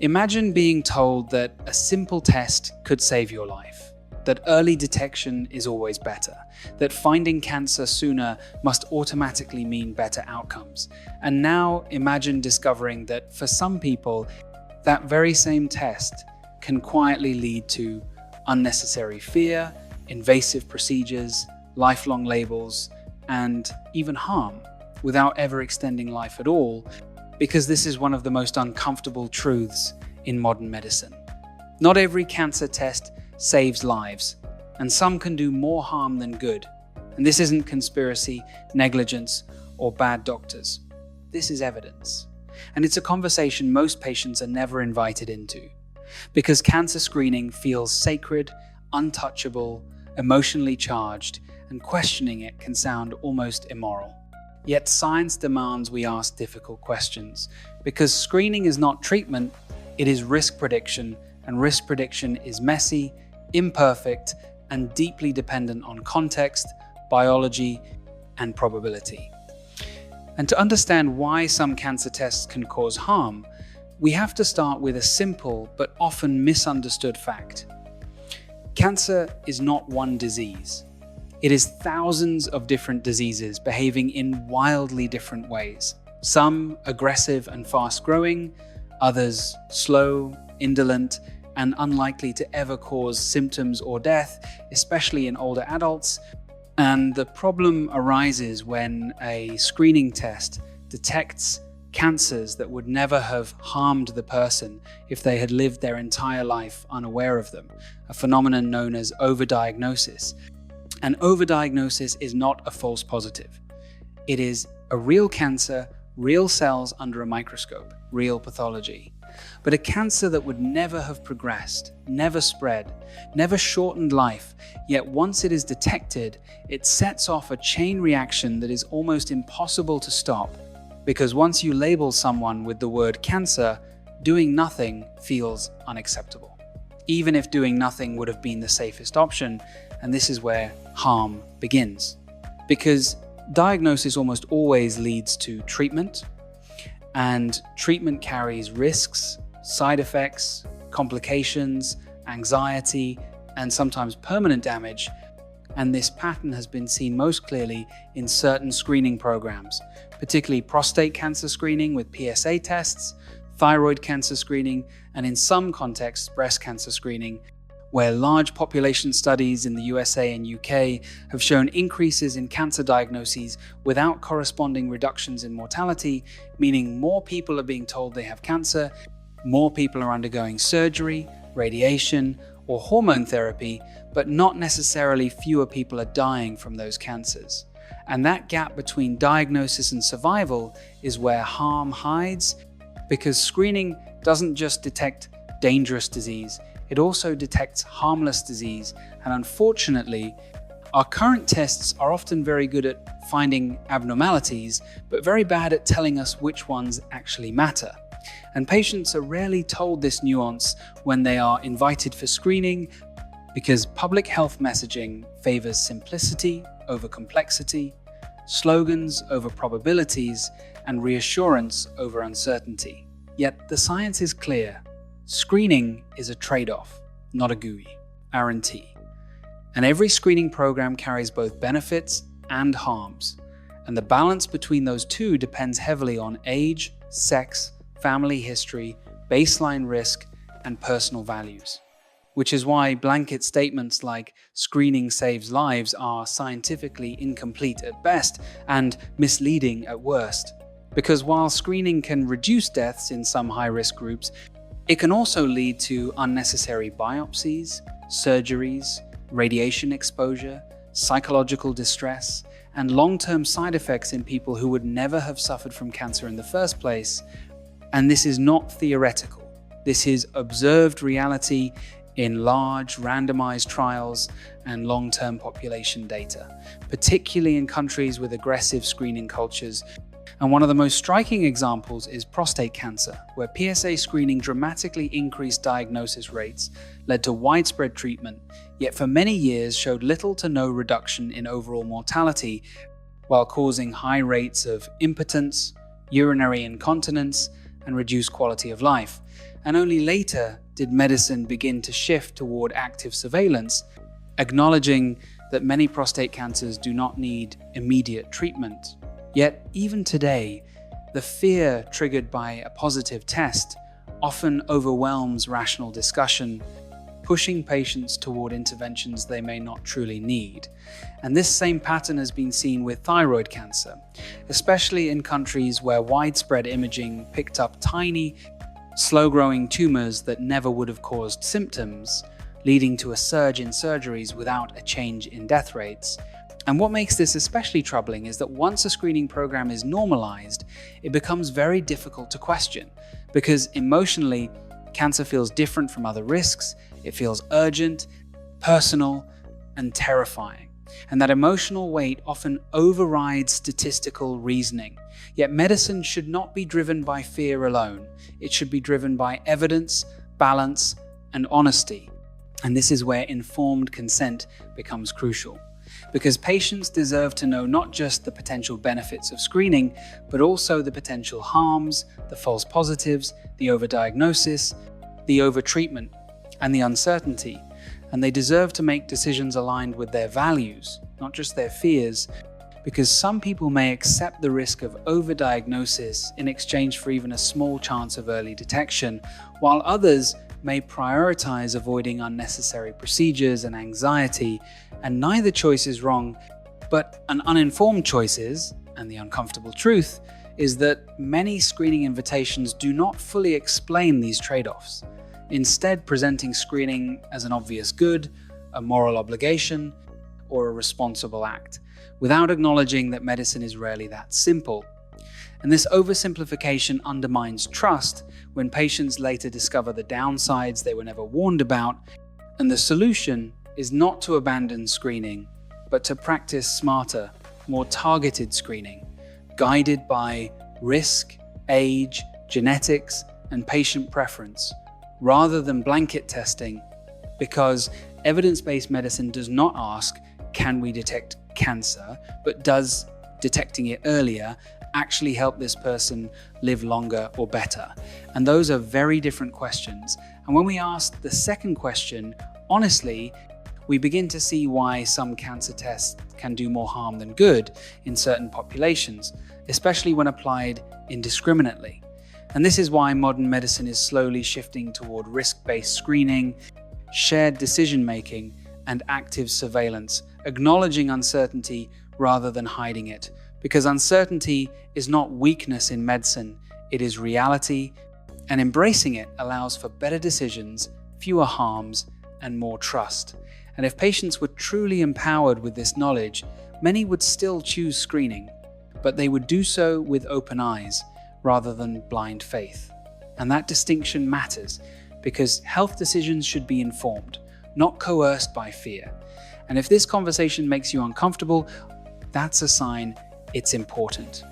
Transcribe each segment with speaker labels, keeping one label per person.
Speaker 1: Imagine being told that a simple test could save your life, that early detection is always better, that finding cancer sooner must automatically mean better outcomes. And now imagine discovering that for some people, that very same test can quietly lead to unnecessary fear, invasive procedures, lifelong labels, and even harm without ever extending life at all, because this is one of the most uncomfortable truths in modern medicine. Not every cancer test saves lives, and some can do more harm than good. And this isn't conspiracy, negligence, or bad doctors. This is evidence. And it's a conversation most patients are never invited into, because cancer screening feels sacred, untouchable, emotionally charged, and questioning it can sound almost immoral. Yet science demands we ask difficult questions, because screening is not treatment, it is risk prediction, and risk prediction is messy, imperfect, and deeply dependent on context, biology, and probability. And to understand why some cancer tests can cause harm, we have to start with a simple but often misunderstood fact. Cancer is not one disease. It is thousands of different diseases behaving in wildly different ways. Some aggressive and fast-growing, others slow, indolent, and unlikely to ever cause symptoms or death, especially in older adults. And the problem arises when a screening test detects cancers that would never have harmed the person if they had lived their entire life unaware of them, a phenomenon known as overdiagnosis. And overdiagnosis is not a false positive. It is a real cancer, real cells under a microscope, real pathology. But a cancer that would never have progressed, never spread, never shortened life, yet once it is detected, it sets off a chain reaction that is almost impossible to stop. Because once you label someone with the word cancer, doing nothing feels unacceptable. Even if doing nothing would have been the safest option, and this is where harm begins. Because diagnosis almost always leads to treatment, and treatment carries risks, side effects, complications, anxiety, and sometimes permanent damage. And this pattern has been seen most clearly in certain screening programs, particularly prostate cancer screening with PSA tests, thyroid cancer screening, and in some contexts, breast cancer screening, where large population studies in the USA and UK have shown increases in cancer diagnoses without corresponding reductions in mortality, meaning more people are being told they have cancer, more people are undergoing surgery, radiation, or hormone therapy, but not necessarily fewer people are dying from those cancers. And that gap between diagnosis and survival is where harm hides, because screening doesn't just detect dangerous disease, it also detects harmless disease. And unfortunately, our current tests are often very good at finding abnormalities, but very bad at telling us which ones actually matter. And patients are rarely told this nuance when they are invited for screening, because public health messaging favors simplicity over complexity, slogans over probabilities, and reassurance over uncertainty. Yet the science is clear. Screening is a trade-off, not a guarantee. And every screening program carries both benefits and harms. And the balance between those two depends heavily on age, sex, family history, baseline risk, and personal values. Which is why blanket statements like screening saves lives are scientifically incomplete at best and misleading at worst. Because while screening can reduce deaths in some high-risk groups, it can also lead to unnecessary biopsies, surgeries, radiation exposure, psychological distress, and long-term side effects in people who would never have suffered from cancer in the first place. And this is not theoretical. This is observed reality in large randomized trials and long-term population data, particularly in countries with aggressive screening cultures. And one of the most striking examples is prostate cancer, where PSA screening dramatically increased diagnosis rates, led to widespread treatment, yet for many years showed little to no reduction in overall mortality, while causing high rates of impotence, urinary incontinence, and reduced quality of life. and only later did medicine begin to shift toward active surveillance, acknowledging that many prostate cancers do not need immediate treatment. Yet, even today, the fear triggered by a positive test often overwhelms rational discussion, pushing patients toward interventions they may not truly need. And this same pattern has been seen with thyroid cancer, especially in countries where widespread imaging picked up tiny, slow-growing tumors that never would have caused symptoms, leading to a surge in surgeries without a change in death rates. And what makes this especially troubling is that once a screening program is normalized, it becomes very difficult to question, because emotionally, cancer feels different from other risks. It feels urgent, personal, and terrifying. And that emotional weight often overrides statistical reasoning. Yet medicine should not be driven by fear alone. It should be driven by evidence, balance, and honesty. And this is where informed consent becomes crucial. Because patients deserve to know not just the potential benefits of screening, but also the potential harms, the false positives, the overdiagnosis, the overtreatment, and the uncertainty. And they deserve to make decisions aligned with their values, not just their fears, because some people may accept the risk of overdiagnosis in exchange for even a small chance of early detection, while others may prioritize avoiding unnecessary procedures and anxiety. And neither choice is wrong, but an uninformed choice is, and the uncomfortable truth, is that many screening invitations do not fully explain these trade-offs, instead presenting screening as an obvious good, a moral obligation, or a responsible act, without acknowledging that medicine is rarely that simple. And this oversimplification undermines trust when patients later discover the downsides they were never warned about. And the solution is not to abandon screening, but to practice smarter, more targeted screening, guided by risk, age, genetics, and patient preference, rather than blanket testing, because evidence-based medicine does not ask, can we detect cancer, but does detecting it earlier actually help this person live longer or better? And those are very different questions. And when we ask the second question, honestly, we begin to see why some cancer tests can do more harm than good in certain populations, especially when applied indiscriminately. And this is why modern medicine is slowly shifting toward risk-based screening, shared decision-making, and active surveillance, acknowledging uncertainty rather than hiding it. Because uncertainty is not weakness in medicine, it is reality, and embracing it allows for better decisions, fewer harms, and more trust. And if patients were truly empowered with this knowledge, many would still choose screening, but they would do so with open eyes rather than blind faith. And that distinction matters because health decisions should be informed, not coerced by fear. And if this conversation makes you uncomfortable, that's a sign it's important.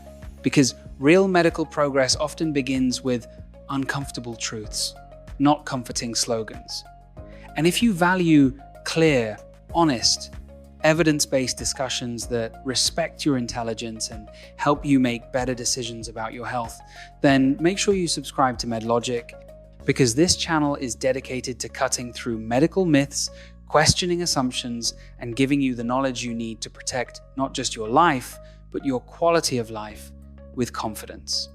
Speaker 1: Because real medical progress often begins with uncomfortable truths, not comforting slogans. And if you value clear, honest, evidence-based discussions that respect your intelligence and help you make better decisions about your health, then make sure you subscribe to MedLogic, because this channel is dedicated to cutting through medical myths, questioning assumptions, and giving you the knowledge you need to protect not just your life, but your quality of life with confidence.